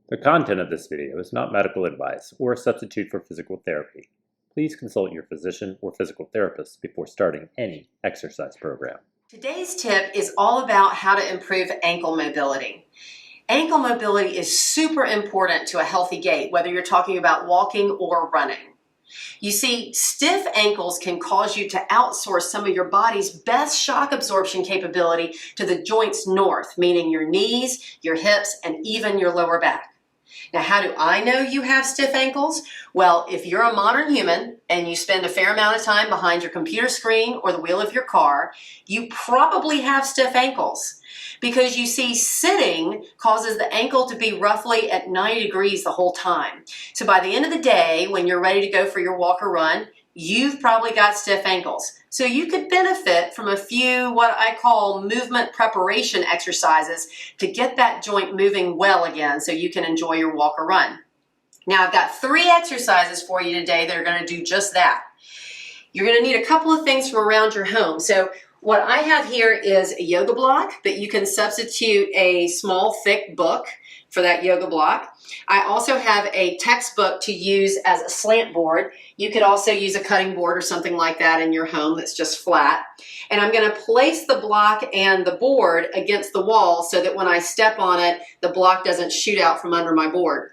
The content of this video is not medical advice or a substitute for physical therapy. Please consult your physician or physical therapist before starting any exercise program. Today's tip is all about how to improve ankle mobility. Ankle mobility is super important to a healthy gait, whether you're talking about walking or running. You see, stiff ankles can cause you to outsource some of your body's best shock absorption capability to the joints north, meaning your knees, your hips, and even your lower back. Now, how do I know you have stiff ankles? Well, if you're a modern human and you spend a fair amount of time behind your computer screen or the wheel of your car, you probably have stiff ankles. Because you see, sitting causes the ankle to be roughly at 90 degrees the whole time. So by the end of the day, when you're ready to go for your walk or run, you've probably got stiff ankles. So you could benefit from a few what I call movement preparation exercises to get that joint moving well again so you can enjoy your walk or run. Now I've got 3 exercises for you today that are going to do just that. You're going to need a couple of things from around your home. So what I have here is a yoga block, but you can substitute a small thick book for that yoga block. I also have a textbook to use as a slant board. You could also use a cutting board or something like that in your home that's just flat. And I'm going to place the block and the board against the wall so that when I step on it, the block doesn't shoot out from under my board.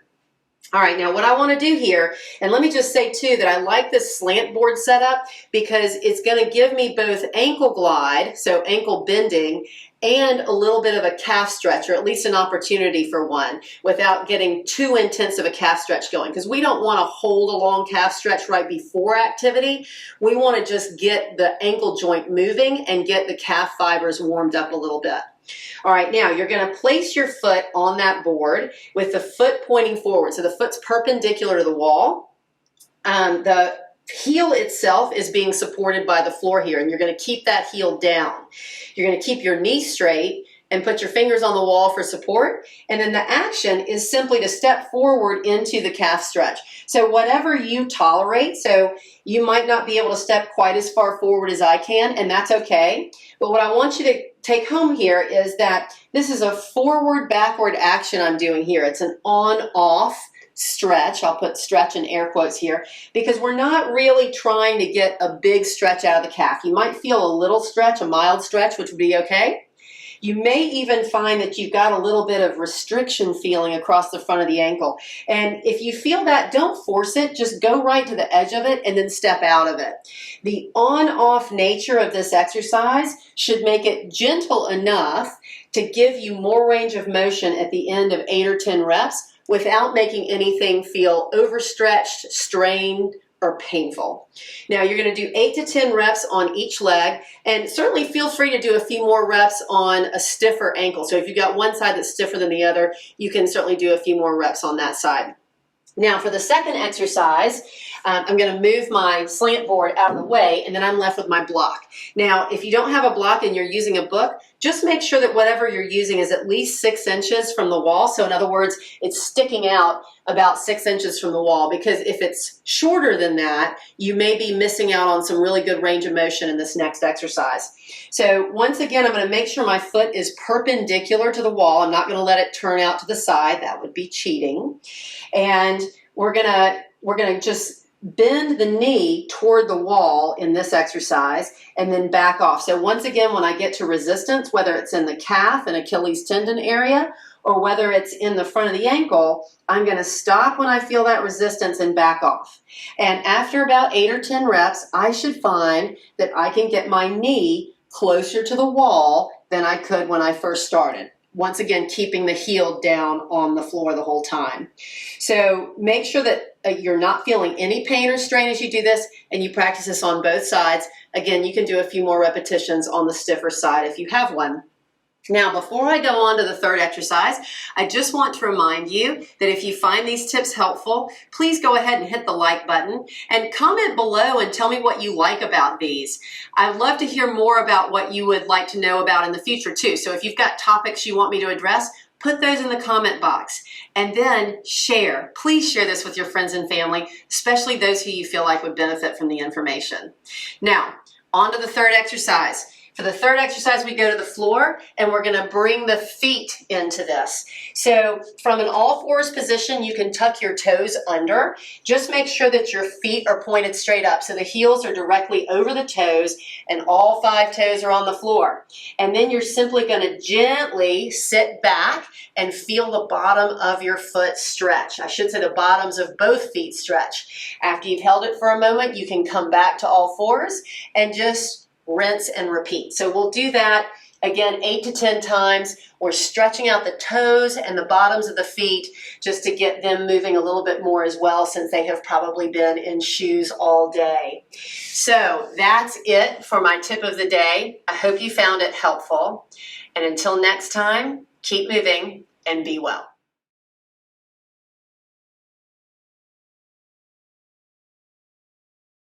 All right, now what I want to do here, and let me just say too that I like this slant board setup because it's going to give me both ankle glide, so ankle bending, and a little bit of a calf stretch, or at least an opportunity for one, without getting too intense of a calf stretch going, because we don't want to hold a long calf stretch right before activity. We want to just get the ankle joint moving and get the calf fibers warmed up a little bit. All right, now you're going to place your foot on that board with the foot pointing forward. So the foot's perpendicular to the wall. The heel itself is being supported by the floor here, and you're going to keep that heel down. You're going to keep your knee straight and put your fingers on the wall for support. And then the action is simply to step forward into the calf stretch. So whatever you tolerate, so you might not be able to step quite as far forward as I can, and that's okay. But what I want you to take home here is that this is a forward-backward action I'm doing here. It's an on-off stretch. I'll put stretch in air quotes here because we're not really trying to get a big stretch out of the calf. You might feel a little stretch, a mild stretch, which would be okay. You may even find that you've got a little bit of restriction feeling across the front of the ankle. And if you feel that, don't force it. Just go right to the edge of it and then step out of it. The on-off nature of this exercise should make it gentle enough to give you more range of motion at the end of 8 or 10 reps without making anything feel overstretched, strained, or painful. Now you're going to do 8 to 10 reps on each leg, and certainly feel free to do a few more reps on a stiffer ankle. So if you've got one side that's stiffer than the other, you can certainly do a few more reps on that side. Now for the second exercise, I'm going to move my slant board out of the way, and then I'm left with my block. Now, if you don't have a block and you're using a book, just make sure that whatever you're using is at least 6 inches from the wall. So in other words, it's sticking out about 6 inches from the wall, because if it's shorter than that, you may be missing out on some really good range of motion in this next exercise. So once again, I'm going to make sure my foot is perpendicular to the wall. I'm not going to let it turn out to the side. That would be cheating. And we're going to just bend the knee toward the wall in this exercise and then back off. So once again, when I get to resistance, whether it's in the calf and Achilles tendon area or whether it's in the front of the ankle, I'm going to stop when I feel that resistance and back off. And after about 8 or 10 reps, I should find that I can get my knee closer to the wall than I could when I first started. Once again, keeping the heel down on the floor the whole time. So make sure that you're not feeling any pain or strain as you do this, and you practice this on both sides. Again, you can do a few more repetitions on the stiffer side if you have one. Now, before I go on to the third exercise, I just want to remind you that if you find these tips helpful, please go ahead and hit the like button and comment below and tell me what you like about these. I'd love to hear more about what you would like to know about in the future too. So if you've got topics you want me to address, put those in the comment box. And then share. Please share this with your friends and family, especially those who you feel like would benefit from the information. Now, on to the third exercise. For the third exercise, we go to the floor and we're going to bring the feet into this. So from an all fours position, you can tuck your toes under. Just make sure that your feet are pointed straight up. So the heels are directly over the toes and all 5 toes are on the floor. And then you're simply going to gently sit back and feel the bottom of your foot stretch. I should say the bottoms of both feet stretch. After you've held it for a moment, you can come back to all fours and just rinse and repeat. So we'll do that again 8 to 10 times. We're stretching out the toes and the bottoms of the feet just to get them moving a little bit more as well, since they have probably been in shoes all day. So that's it for my tip of the day. I hope you found it helpful. And until next time, keep moving and be well.